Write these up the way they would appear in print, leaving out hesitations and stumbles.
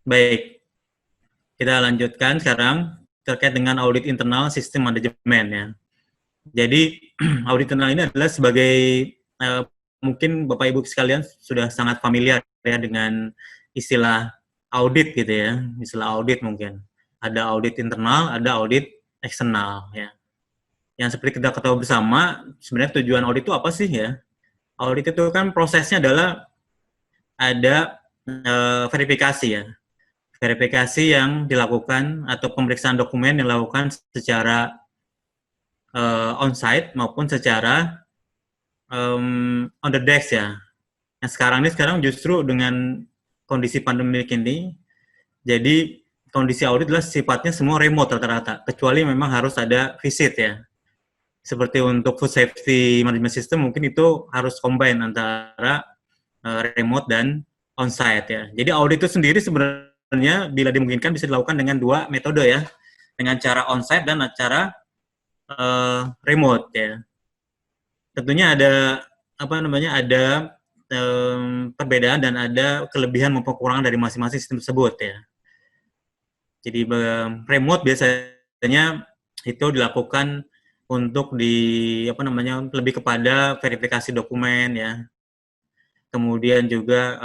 Baik, kita lanjutkan sekarang terkait dengan audit internal sistem manajemen ya. Jadi audit internal ini adalah sebagai mungkin Bapak Ibu sekalian sudah sangat familiar ya dengan istilah audit gitu ya, istilah audit mungkin. Ada audit internal, ada audit eksternal ya. Yang seperti kita ketahui bersama, sebenarnya tujuan audit itu apa sih ya? Audit itu kan prosesnya adalah ada verifikasi ya. Verifikasi yang dilakukan atau pemeriksaan dokumen yang dilakukan secara on-site maupun secara on the desk ya. Nah sekarang justru dengan kondisi pandemi ini, jadi kondisi audit adalah sifatnya semua remote rata-rata, kecuali memang harus ada visit ya. Seperti untuk food safety management system mungkin itu harus combine antara remote dan on-site ya. Jadi audit itu sendiri sebenarnya bila dimungkinkan bisa dilakukan dengan dua metode ya, dengan cara on-site dan cara remote ya. Tentunya ada perbedaan dan ada kelebihan maupun kekurangan dari masing-masing sistem tersebut ya. Jadi remote biasanya itu dilakukan untuk lebih kepada verifikasi dokumen ya. Kemudian juga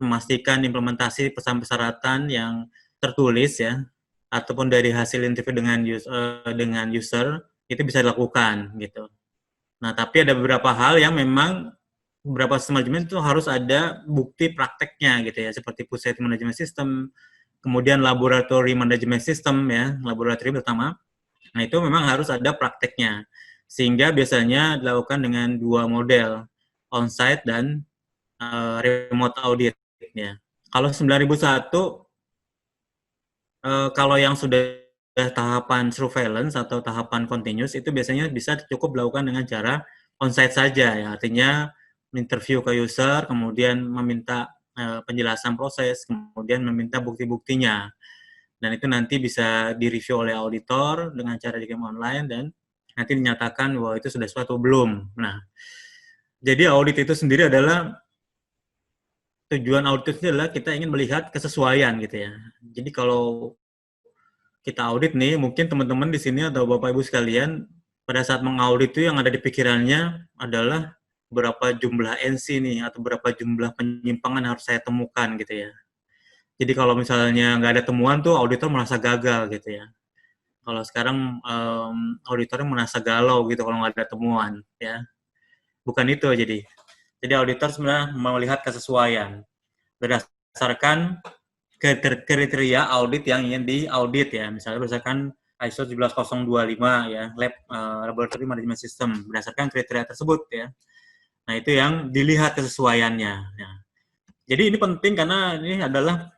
memastikan implementasi pesan persyaratan yang tertulis ya, ataupun dari hasil interview dengan user itu bisa dilakukan gitu. Nah, tapi ada beberapa hal yang memang beberapa sistem manajemen itu harus ada bukti prakteknya gitu ya, seperti food safety management system, kemudian laboratory management system ya, laboratorium pertama. Nah, itu memang harus ada prakteknya. Sehingga biasanya dilakukan dengan dua model, on-site dan remote audit ya. Kalau 9001 kalau yang sudah tahapan surveillance atau tahapan continuous itu biasanya bisa cukup dilakukan dengan cara on-site saja ya, artinya interview ke user, kemudian meminta penjelasan proses, kemudian meminta bukti-buktinya, dan itu nanti bisa direview oleh auditor dengan cara dikirim online dan nanti dinyatakan bahwa itu sudah suatu belum. Nah, jadi audit itu sendiri adalah tujuan audit itu adalah kita ingin melihat kesesuaian gitu ya. Jadi kalau kita audit nih, mungkin teman-teman di sini atau Bapak Ibu sekalian pada saat mengaudit itu yang ada di pikirannya adalah berapa jumlah NC nih atau berapa jumlah penyimpangan harus saya temukan gitu ya. Jadi kalau misalnya nggak ada temuan tuh auditor merasa gagal gitu ya. Kalau sekarang auditornya merasa galau gitu kalau nggak ada temuan ya. Bukan itu jadi. Jadi auditor sebenarnya melihat kesesuaian berdasarkan kriteria audit yang ingin diaudit ya. Misalnya berdasarkan ISO 17025 ya, Laboratory Management System, berdasarkan kriteria tersebut ya. Nah, itu yang dilihat kesesuaiannya ya. Jadi ini penting karena ini adalah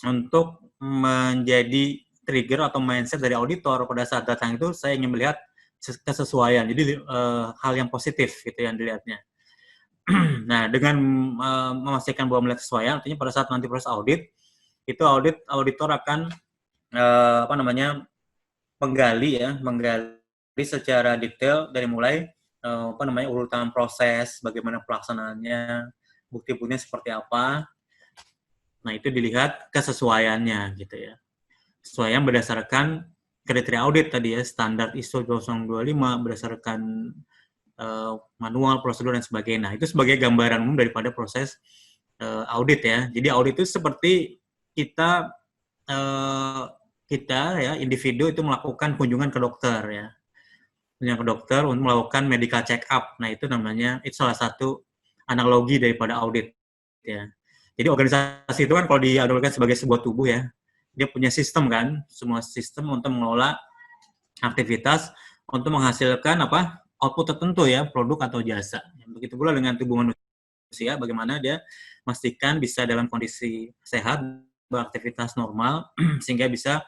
untuk menjadi trigger atau mindset dari auditor pada saat datang itu saya ingin melihat kesesuaian. Jadi hal yang positif gitu yang dilihatnya. Nah, dengan memastikan bahwa melihat kesesuaian, artinya pada saat nanti proses audit, itu auditor akan menggali secara detail dari mulai urutan proses, bagaimana pelaksanaannya, bukti-buktinya seperti apa. Nah, itu dilihat kesesuaiannya gitu ya. Kesesuaian berdasarkan kriteria audit tadi ya, standar ISO 17025 berdasarkan manual, prosedur, dan sebagainya. Nah, itu sebagai gambaran umum daripada proses audit ya. Jadi audit itu seperti kita ya, individu itu melakukan kunjungan ke dokter ya. Kunjungan ke dokter untuk melakukan medical check up. Nah, itu salah satu analogi daripada audit ya. Jadi organisasi itu kan kalau dianalogikan sebagai sebuah tubuh ya, dia punya sistem kan, semua sistem untuk mengelola aktivitas untuk menghasilkan output tertentu ya, produk atau jasa. Begitu pula dengan tubuh manusia, bagaimana dia memastikan bisa dalam kondisi sehat, beraktivitas normal, sehingga bisa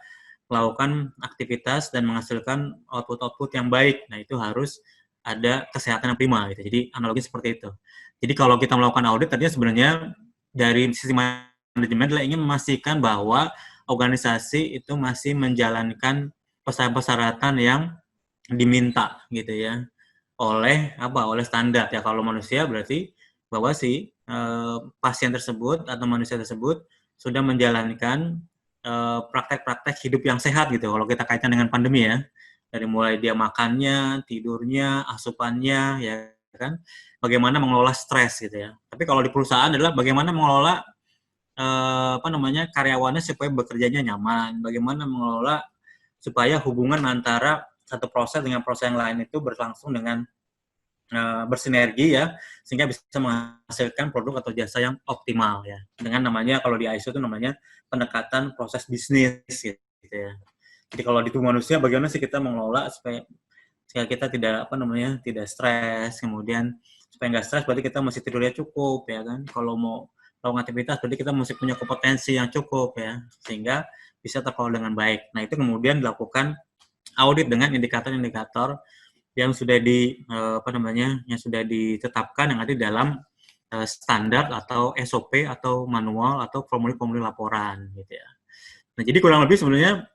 melakukan aktivitas dan menghasilkan output-output yang baik. Nah, itu harus ada kesehatan yang prima gitu. Jadi analogi seperti itu. Jadi kalau kita melakukan audit, tadinya sebenarnya dari sisi manajemen adalah ingin memastikan bahwa organisasi itu masih menjalankan persyaratan yang diminta gitu ya oleh standar ya. Kalau manusia berarti bahwa si pasien tersebut atau manusia tersebut sudah menjalankan praktek-praktek hidup yang sehat gitu. Kalau kita kaitkan dengan pandemi ya, dari mulai dia makannya, tidurnya, asupannya, ya kan, bagaimana mengelola stres gitu ya. Tapi kalau di perusahaan adalah bagaimana mengelola karyawannya supaya bekerjanya nyaman, bagaimana mengelola supaya hubungan antara satu proses dengan proses yang lain itu berlangsung dengan bersinergi ya, sehingga bisa menghasilkan produk atau jasa yang optimal ya. Dengan namanya kalau di ISO itu namanya pendekatan proses bisnis gitu ya. Jadi kalau di tubuh manusia bagaimana sih kita mengelola supaya kita tidak tidak stres, kemudian supaya nggak stres berarti kita mesti tidurnya cukup ya kan. Kalau mau melakukan aktivitas berarti kita mesti punya kompetensi yang cukup ya, sehingga bisa terkelola dengan baik. Nah itu kemudian dilakukan audit dengan indikator-indikator yang sudah yang sudah ditetapkan yang ada di dalam standar atau SOP atau manual atau formulir-formulir laporan gitu ya. Nah, jadi kurang lebih sebenarnya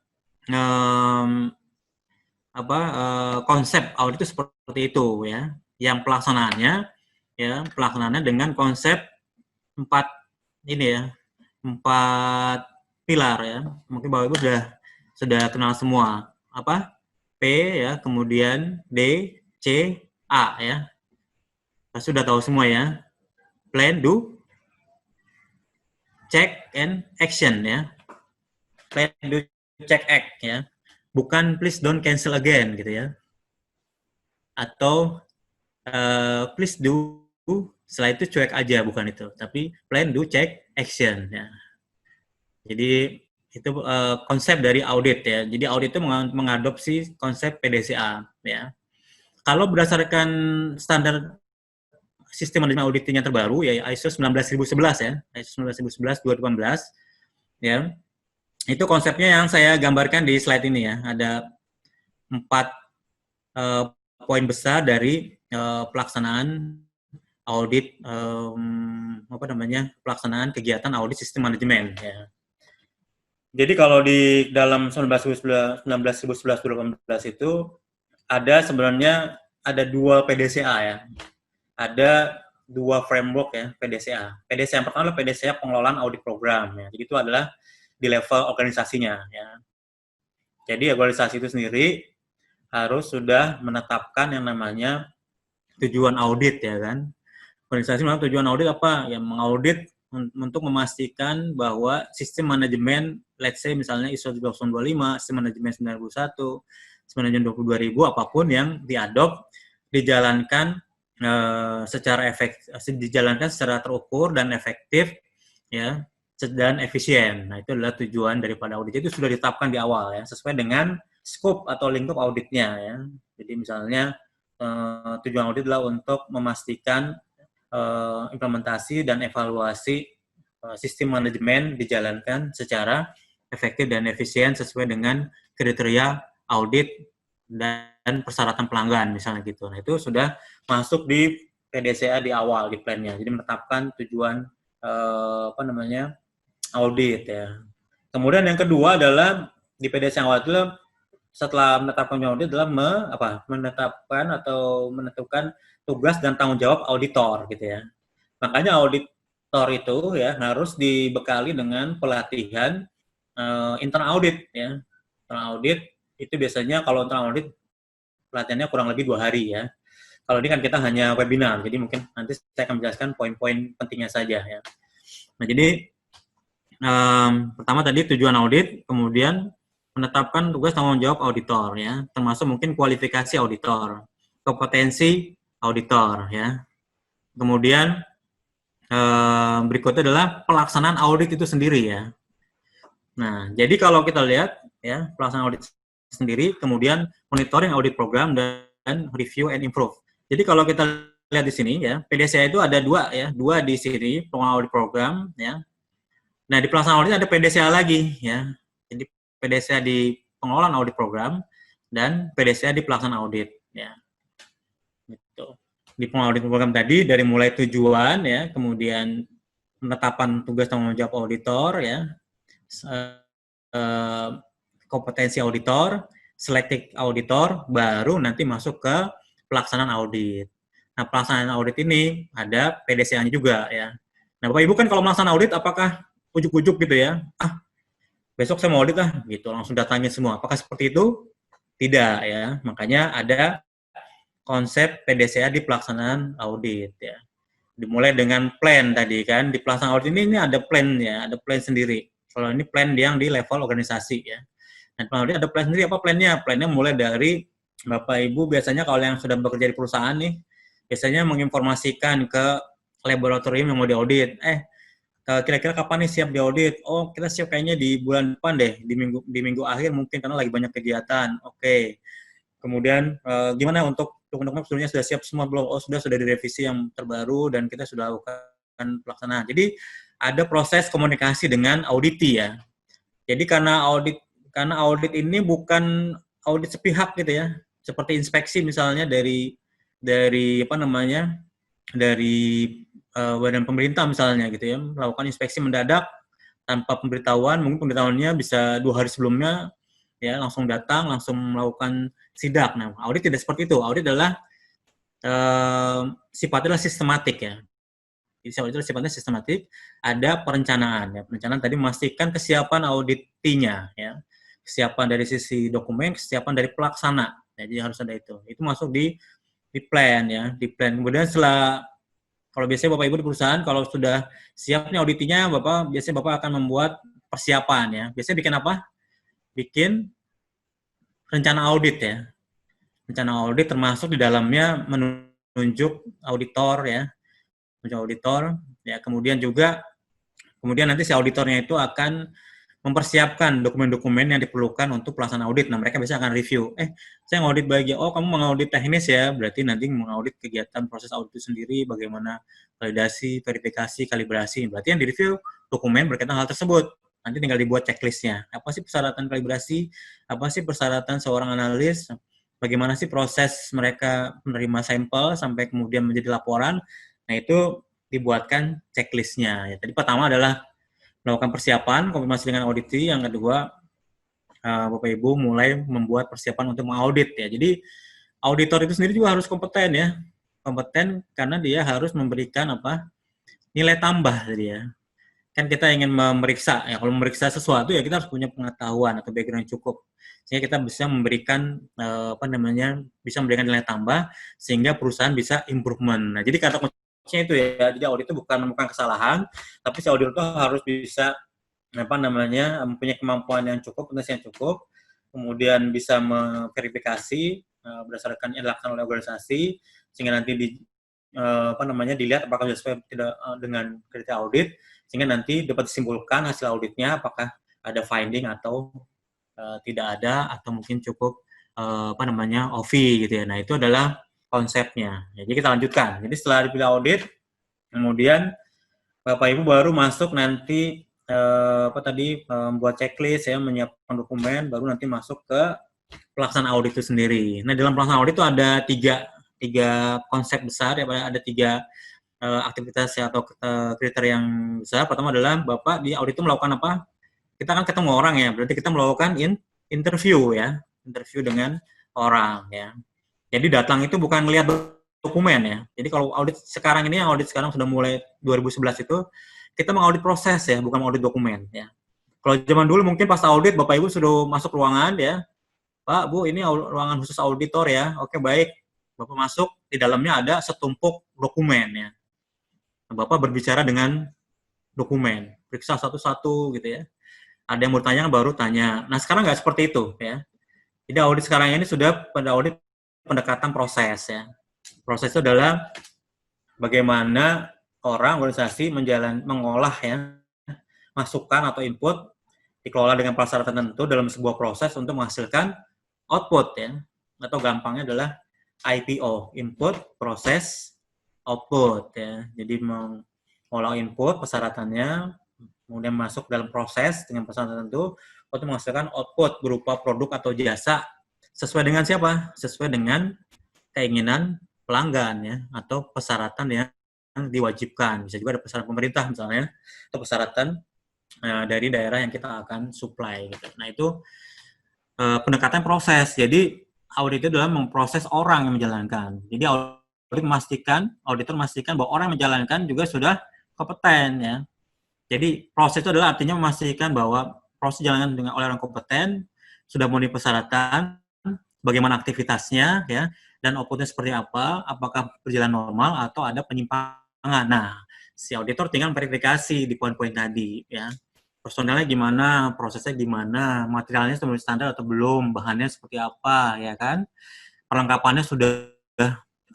konsep audit itu seperti itu ya. Yang pelaksanaannya dengan konsep 4 pilar ya. Mungkin Bapak Ibu sudah kenal semua. P ya, kemudian D, C, A ya. Sudah tahu semua ya. Plan, do, check, and action ya. Plan, do, check, act ya. Bukan please don't cancel again gitu ya. Atau please do, setelah itu cuek aja, bukan itu. Tapi plan, do, check, action ya. Jadi itu konsep dari audit ya. Jadi audit itu mengadopsi konsep PDCA ya. Kalau berdasarkan standar sistem manajemen auditing yang terbaru ya ISO 19011 ya, ISO 19011 2018 ya. Itu konsepnya yang saya gambarkan di slide ini ya. Ada 4 poin besar dari pelaksanaan audit pelaksanaan kegiatan audit sistem manajemen ya. Jadi kalau di dalam 19011 2018 itu ada sebenarnya ada 2 PDCA ya. Ada 2 framework ya PDCA. PDCA yang pertama adalah PDCA pengelolaan audit program ya. Jadi itu adalah di level organisasinya ya. Jadi organisasi itu sendiri harus sudah menetapkan yang namanya tujuan audit ya kan. Organisasi memang tujuan audit apa? Ya mengaudit untuk memastikan bahwa sistem manajemen, let's say misalnya ISO 20025, sistem manajemen 91, sistem manajemen 22.000, apapun yang diadop, dijalankan secara terukur dan efektif, ya, dan efisien. Nah itu adalah tujuan daripada audit. Itu sudah ditetapkan di awal ya, sesuai dengan scope atau lingkup auditnya ya. Jadi misalnya tujuan audit adalah untuk memastikan implementasi dan evaluasi sistem manajemen dijalankan secara efektif dan efisien sesuai dengan kriteria audit dan persyaratan pelanggan misalnya gitu. Nah itu sudah masuk di PDCA di awal di plannya. Jadi menetapkan tujuan audit ya. Kemudian yang kedua adalah di PDCA awal itu setelah menetapkan audit adalah menentukan tugas dan tanggung jawab auditor gitu ya. Makanya auditor itu ya harus dibekali dengan pelatihan internal audit ya. Internal audit itu biasanya kalau internal audit pelatihannya kurang lebih 2 hari ya. Kalau ini kan kita hanya webinar, jadi mungkin nanti saya akan menjelaskan poin-poin pentingnya saja ya. Nah jadi pertama tadi tujuan audit, kemudian menetapkan tugas tanggung jawab auditor ya, termasuk mungkin kualifikasi auditor, kompetensi auditor ya. Kemudian berikutnya adalah pelaksanaan audit itu sendiri ya. Nah, jadi kalau kita lihat ya, pelaksanaan audit sendiri, kemudian monitoring audit program dan review and improve. Jadi kalau kita lihat di sini ya, PDCA itu ada 2 ya, 2 di sini pengelolaan audit program ya. Nah, di pelaksanaan audit ada PDCA lagi ya. Jadi PDCA di pengelolaan audit program dan PDCA di pelaksanaan audit ya. Gitu. Di pengelolaan audit program tadi dari mulai tujuan ya, kemudian penetapan tugas tanggung jawab auditor ya, kompetensi auditor, selected auditor, baru nanti masuk ke pelaksanaan audit. Nah, pelaksanaan audit ini ada PDCA-nya juga ya. Nah, Bapak Ibu kan kalau melaksanakan audit apakah ujuk-ujuk gitu ya, besok saya mau audit gitu, langsung datanya semua. Apakah seperti itu? Tidak ya, makanya ada konsep PDCA di pelaksanaan audit ya. Dimulai dengan plan tadi kan, di pelaksanaan audit ini ada plan ya, ada plan sendiri. Kalau ini plan yang di level organisasi ya. Dan audit ada plan sendiri, apa plannya? Plannya mulai dari Bapak Ibu biasanya kalau yang sudah bekerja di perusahaan nih, biasanya menginformasikan ke laboratorium yang mau diaudit. Kira-kira kapan nih siap diaudit? Oh, kita siap kayaknya di bulan depan deh, di minggu akhir mungkin karena lagi banyak kegiatan. Oke. Kemudian gimana untuk dokumen-dokumen sebelumnya sudah siap semua belum? Oh, sudah direvisi yang terbaru dan kita sudah lakukan pelaksanaan. Jadi ada proses komunikasi dengan auditi ya. Jadi karena audit ini bukan audit sepihak gitu ya. Seperti inspeksi misalnya dari apa namanya? Dari badan pemerintah misalnya gitu ya, melakukan inspeksi mendadak tanpa pemberitahuan, mungkin pemberitahuannya bisa 2 hari sebelumnya ya, langsung datang, langsung melakukan sidak. Nah, audit tidak seperti itu. Audit adalah sifatnya adalah sistematik ya. Jadi audit itu sifatnya sistematik, ada perencanaan ya. Perencanaan tadi memastikan kesiapan auditinya ya. Kesiapan dari sisi dokumen, kesiapan dari pelaksana. Jadi harus ada itu. Itu masuk di plan ya, di plan. Kemudian setelah kalau biasanya Bapak Ibu di perusahaan kalau sudah siap nih auditinya, biasanya Bapak akan membuat persiapan ya. Biasanya bikin apa? Bikin rencana audit ya. Rencana audit termasuk di dalamnya menunjuk auditor ya. Menunjuk auditor ya, kemudian nanti si auditornya itu akan mempersiapkan dokumen-dokumen yang diperlukan untuk pelaksanaan audit. Nah, mereka biasanya akan review. Saya ngaudit bagian, kamu mengaudit teknis ya, berarti nanti mengaudit kegiatan proses audit itu sendiri, bagaimana validasi, verifikasi, kalibrasi. Berarti yang direview dokumen berkaitan hal tersebut. Nanti tinggal dibuat checklistnya. Apa sih persyaratan kalibrasi? Apa sih persyaratan seorang analis? Bagaimana sih proses mereka menerima sampel sampai kemudian menjadi laporan? Nah, itu dibuatkan checklistnya. Ya, tadi pertama adalah melakukan persiapan, konfirmasi dengan auditi. Yang kedua, Bapak Ibu mulai membuat persiapan untuk mengaudit ya. Jadi auditor itu sendiri juga harus kompeten ya. Kompeten karena dia harus memberikan nilai tambah tadi ya. Kan kita ingin memeriksa ya. Kalau memeriksa sesuatu ya kita harus punya pengetahuan atau background yang cukup sehingga kita bisa memberikan bisa memberikan nilai tambah sehingga perusahaan bisa improvement. Nah, jadi kata itu ya, jadi audit itu bukan kesalahan, tapi si auditor itu harus bisa mempunyai kemampuan yang cukup, potensi yang cukup, kemudian bisa memverifikasi berdasarkan yang dilakukan oleh organisasi, sehingga nanti dilihat apakah sesuai tidak dengan kriteria audit, sehingga nanti dapat disimpulkan hasil auditnya apakah ada finding atau tidak ada atau mungkin cukup OV gitu ya. Nah, itu adalah konsepnya. Jadi kita lanjutkan. Jadi setelah dipilih audit, kemudian Bapak Ibu baru masuk nanti membuat checklist ya, menyiapkan dokumen, baru nanti masuk ke pelaksanaan audit itu sendiri. Nah, dalam pelaksanaan audit itu ada tiga konsep besar ya, ada 3 aktivitas ya, atau kriteria yang besar. Pertama adalah Bapak di audit itu melakukan apa? Kita kan ketemu orang ya, berarti kita melakukan interview ya, interview dengan orang ya. Jadi datang itu bukan melihat dokumen ya. Jadi kalau audit sekarang sudah mulai 2011 itu kita mengaudit proses ya, bukan mengaudit dokumen ya. Kalau zaman dulu mungkin pas audit Bapak Ibu sudah masuk ruangan ya. Pak, Bu, ini ruangan khusus auditor ya. Oke, baik. Bapak masuk, di dalamnya ada setumpuk dokumen ya. Bapak berbicara dengan dokumen, periksa satu-satu gitu ya. Ada yang bertanya baru tanya. Nah, sekarang nggak seperti itu ya. Jadi audit sekarang ini sudah pada audit pendekatan proses ya. Proses itu adalah bagaimana orang organisasi mengolah ya masukan atau input dikelola dengan prasyarat tertentu dalam sebuah proses untuk menghasilkan output ya, atau gampangnya adalah IPO, input, proses, output ya. Jadi mengolah input persyaratannya, kemudian masuk dalam proses dengan persyaratan tertentu untuk menghasilkan output berupa produk atau jasa sesuai dengan siapa? Sesuai dengan keinginan pelanggan ya, atau persyaratan yang diwajibkan. Bisa juga ada persyaratan pemerintah misalnya, atau persyaratan dari daerah yang kita akan supply gitu. Nah, itu pendekatan proses. Jadi audit itu adalah memproses orang yang menjalankan. Jadi auditor memastikan bahwa orang yang menjalankan juga sudah kompeten ya. Jadi proses itu adalah artinya memastikan bahwa proses jalankan dengan oleh orang kompeten, sudah memenuhi persyaratan, bagaimana aktivitasnya ya, dan output-nya seperti apa, apakah berjalan normal atau ada penyimpangan. Nah, si auditor tinggal verifikasi di poin-poin tadi ya. Personelnya gimana, prosesnya gimana, materialnya sudah memenuhi standar atau belum, bahannya seperti apa ya kan, perlengkapannya sudah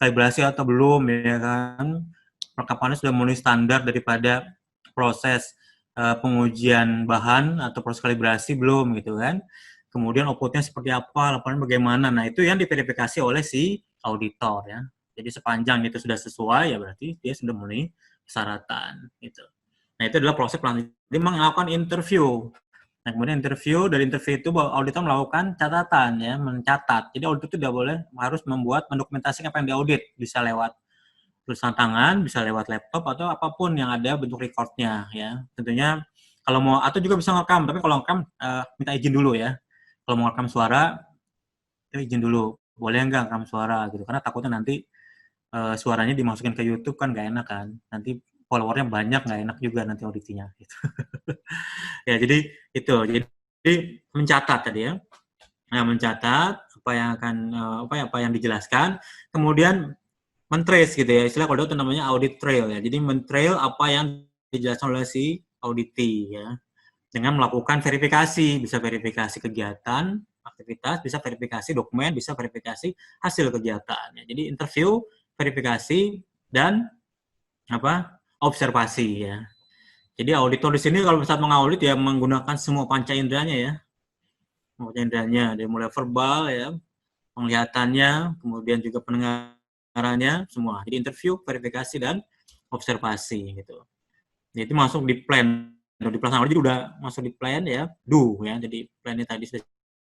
kalibrasi atau belum ya kan, perlengkapannya sudah memenuhi standar daripada proses pengujian bahan atau proses kalibrasi belum gitu kan. Kemudian outputnya seperti apa, laporan bagaimana. Nah, itu yang diverifikasi oleh si auditor ya. Jadi sepanjang itu sudah sesuai ya berarti dia sudah memenuhi persyaratan gitu. Nah, itu adalah proses pelantikan. Dia melakukan interview. Nah, kemudian dari interview itu auditor melakukan catatan ya, mencatat. Jadi auditor itu tidak boleh, harus mendokumentasikan apa yang diaudit, bisa lewat tulisan tangan, bisa lewat laptop atau apapun yang ada bentuk recordnya ya. Tentunya kalau mau atau juga bisa ngerekam, tapi kalau ngerekam minta izin dulu ya. Kalau mau ngerekam suara itu izin dulu. Boleh nggak ngerekam suara gitu? Karena takutnya nanti suaranya dimasukin ke YouTube kan nggak enak kan. Nanti followernya banyak nggak enak juga nanti auditinya. Gitu. Ya jadi itu. Jadi mencatat tadi ya. Nah, mencatat apa yang akan apa yang dijelaskan, kemudian men-trace gitu ya, istilah kalau itu namanya audit trail ya. Jadi men-trail apa yang dijelaskan oleh si auditee ya, dengan melakukan verifikasi, bisa verifikasi kegiatan, aktivitas, bisa verifikasi dokumen, bisa verifikasi hasil kegiatan. Ya. Jadi interview, verifikasi, dan apa observasi ya. Jadi auditor di sini kalau saat mengaudit ya menggunakan semua panca inderanya ya, panca inderanya dari mulai verbal ya, penglihatannya, kemudian juga pendengarannya, semua. Jadi interview, verifikasi, dan observasi gitu. Jadi itu masuk di plan. Di pelaksanaan audit udah masuk di plan ya, do ya. Jadi plannya tadi sudah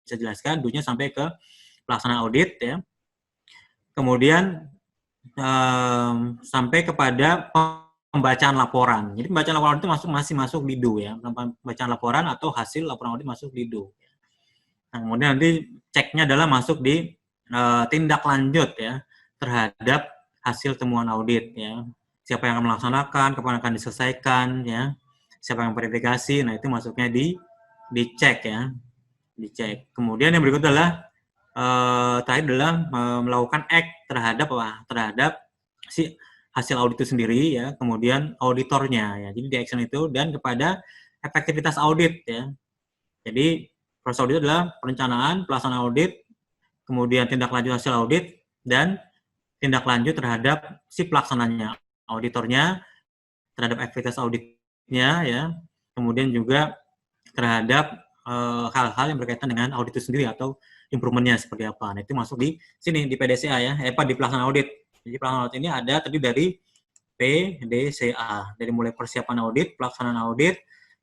saya jelaskan, do-nya sampai ke pelaksanaan audit ya. Kemudian sampai kepada pembacaan laporan. Jadi pembacaan laporan itu masih masuk di do ya. Pembacaan laporan atau hasil laporan audit masuk di do. Nah, kemudian nanti ceknya adalah masuk di tindak lanjut ya terhadap hasil temuan audit ya. Siapa yang akan melaksanakan, kapan akan diselesaikan ya. Siapa yang verifikasi, nah itu masuknya dicek ya. Dicek. Kemudian yang berikut adalah terakhir adalah melakukan act terhadap apa? Terhadap si hasil audit itu sendiri ya, kemudian auditornya ya. Jadi di action itu dan kepada efektivitas audit ya. Jadi proses audit adalah perencanaan, pelaksanaan audit, kemudian tindak lanjut hasil audit, dan tindak lanjut terhadap si pelaksananya, auditornya, terhadap aktivitas auditnya, ya, kemudian juga terhadap hal-hal yang berkaitan dengan audit itu sendiri atau improvementnya seperti apa. Nah, itu masuk di sini, di PDCA ya, di pelaksanaan audit. Jadi pelaksanaan audit ini ada terdiri dari PDCA, dari mulai persiapan audit, pelaksanaan audit,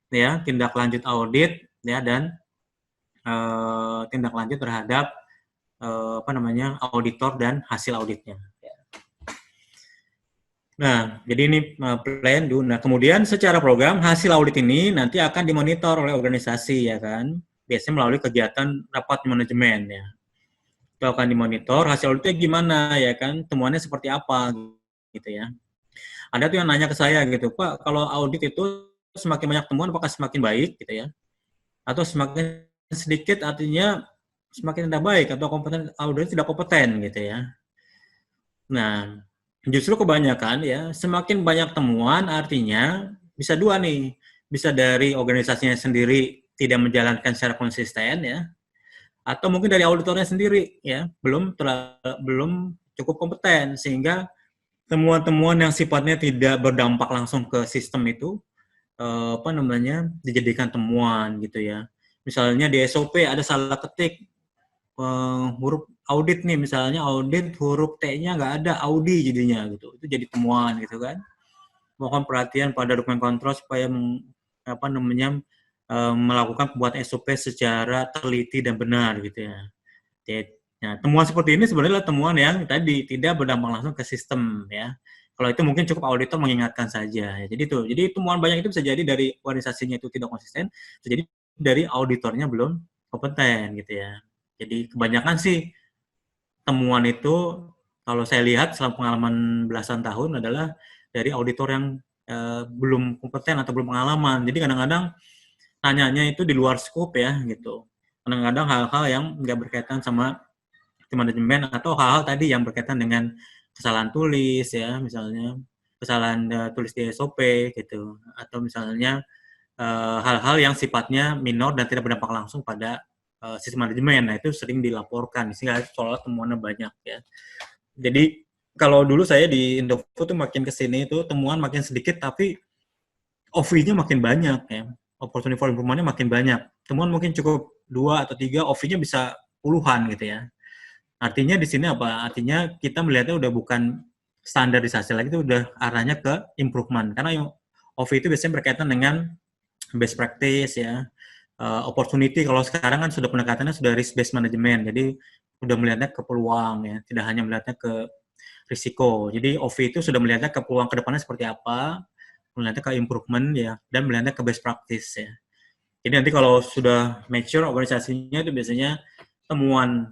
ya, tindak lanjut audit, ya, dan tindak lanjut terhadap auditor dan hasil auditnya. Nah, jadi ini plan dulu. Nah, kemudian secara program hasil audit ini nanti akan dimonitor oleh organisasi ya kan. Biasanya melalui kegiatan rapat manajemen ya. Itu akan dimonitor hasil auditnya gimana ya kan, temuannya seperti apa gitu ya. Ada tuh yang nanya ke saya gitu, Pak, kalau audit itu semakin banyak temuan apakah semakin baik gitu ya? Atau semakin sedikit artinya semakin tidak baik atau kompeten audit tidak kompeten gitu ya. Nah, justru kebanyakan ya, semakin banyak temuan artinya bisa dua nih, bisa dari organisasinya sendiri tidak menjalankan secara konsisten ya, atau mungkin dari auditornya sendiri ya, belum cukup kompeten sehingga temuan-temuan yang sifatnya tidak berdampak langsung ke sistem itu dijadikan temuan gitu ya. Misalnya di SOP ada salah ketik huruf audit nih, misalnya audit huruf T-nya nggak ada, Audi jadinya gitu. Itu jadi temuan gitu kan. Mohon perhatian pada dokumen kontrol supaya melakukan pembuatan SOP secara teliti dan benar gitu ya. Nah, temuan seperti ini sebenarnya adalah temuan yang tadi tidak berdampak langsung ke sistem ya. Kalau itu mungkin cukup auditor mengingatkan saja. Ya. Jadi temuan banyak itu bisa jadi dari organisasinya itu tidak konsisten, bisa jadi dari auditornya belum kompeten gitu ya. Jadi kebanyakan sih temuan itu kalau saya lihat selama pengalaman belasan tahun adalah dari auditor yang belum kompeten atau belum pengalaman. Jadi kadang-kadang tanyanya itu di luar scope ya gitu. Kadang-kadang hal-hal yang nggak berkaitan sama manajemen atau hal-hal tadi yang berkaitan dengan kesalahan tulis ya, misalnya kesalahan tulis di SOP gitu, atau misalnya hal-hal yang sifatnya minor dan tidak berdampak langsung pada sistem manajemen. Nah itu sering dilaporkan sehingga soal temuannya banyak ya. Jadi kalau dulu saya di Indofood tuh makin kesini itu temuan makin sedikit tapi OV-nya makin banyak ya. Opportunity for improvement-nya makin banyak. Temuan mungkin cukup 2 atau 3, OV-nya bisa puluhan gitu ya. Artinya di sini apa? Artinya kita melihatnya udah bukan standarisasi lagi, itu udah arahnya ke improvement. Karena OV itu biasanya berkaitan dengan best practice ya. Opportunity kalau sekarang kan sudah pendekatannya sudah risk based management. Jadi udah melihatnya ke peluang ya, tidak hanya melihatnya ke risiko. Jadi OV itu sudah melihatnya ke peluang ke depannya seperti apa, melihatnya ke improvement ya, dan melihatnya ke best practice ya. Jadi nanti kalau sudah mature organisasinya itu biasanya temuan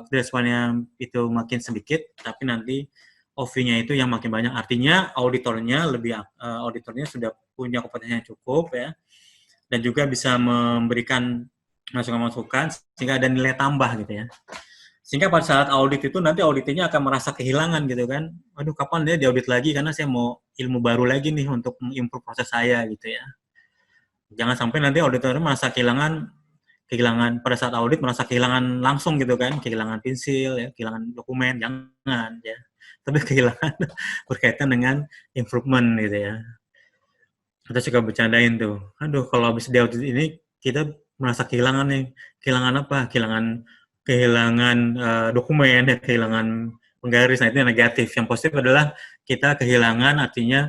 kerjasamanya itu makin sedikit, tapi nanti OV-nya itu yang makin banyak. Artinya auditornya sudah punya kompetensi yang cukup ya, dan juga bisa memberikan masukan-masukan sehingga ada nilai tambah gitu ya. Sehingga pada saat audit itu nanti auditornya akan merasa kehilangan gitu kan. Aduh, kapan dia diaudit lagi karena saya mau ilmu baru lagi nih untuk mengimprove proses saya gitu ya. Jangan sampai nanti auditornya merasa kehilangan pada saat audit merasa kehilangan langsung gitu kan, kehilangan pensil ya, kehilangan dokumen, jangan ya. Tapi kehilangan berkaitan dengan improvement gitu ya. Kita suka bercandain tuh, aduh kalau habis di audit ini kita merasa kehilangan nih, kehilangan apa? Kehilangan dokumen, ya, kehilangan penggaris, nah itu yang negatif. Yang positif adalah kita kehilangan, artinya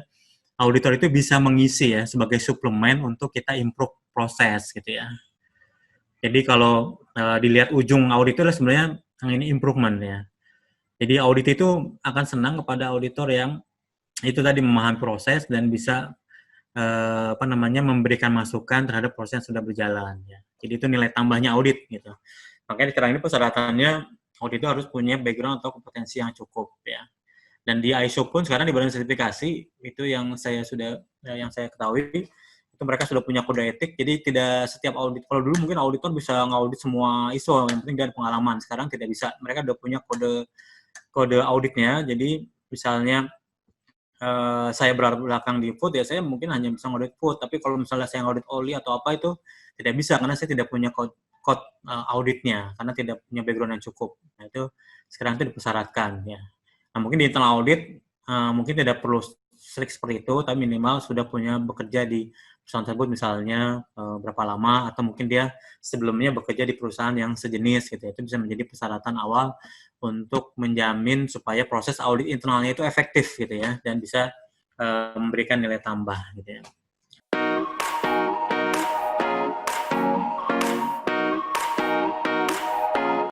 auditor itu bisa mengisi ya sebagai suplemen untuk kita improve proses gitu ya. Jadi kalau dilihat ujung audit itu adalah sebenarnya ini improvement ya. Jadi audit itu akan senang kepada auditor yang itu tadi memahami proses dan bisa memberikan masukan terhadap proses yang sudah berjalan ya. Jadi itu nilai tambahnya audit gitu. Makanya sekarang ini persyaratannya audit itu harus punya background atau kompetensi yang cukup ya. Dan di ISO pun sekarang di badan sertifikasi itu yang saya ketahui itu mereka sudah punya kode etik. Jadi tidak setiap audit, kalau dulu mungkin auditor bisa ngaudit semua ISO, yang penting dia ada pengalaman. Sekarang tidak bisa. Mereka sudah punya kode auditnya. Jadi misalnya saya belakang di food ya saya mungkin hanya bisa ngaudit food, tapi kalau misalnya saya ngaudit oli atau apa itu tidak bisa karena saya tidak punya code auditnya karena tidak punya background yang cukup. Nah itu sekarang itu dipersyaratkan ya. Nah mungkin di internal audit mungkin tidak perlu strict seperti itu, tapi minimal sudah punya bekerja di perusahaan tersebut misalnya berapa lama, atau mungkin dia sebelumnya bekerja di perusahaan yang sejenis gitu. Itu bisa menjadi persyaratan awal untuk menjamin supaya proses audit internalnya itu efektif gitu ya, dan bisa memberikan nilai tambah gitu ya.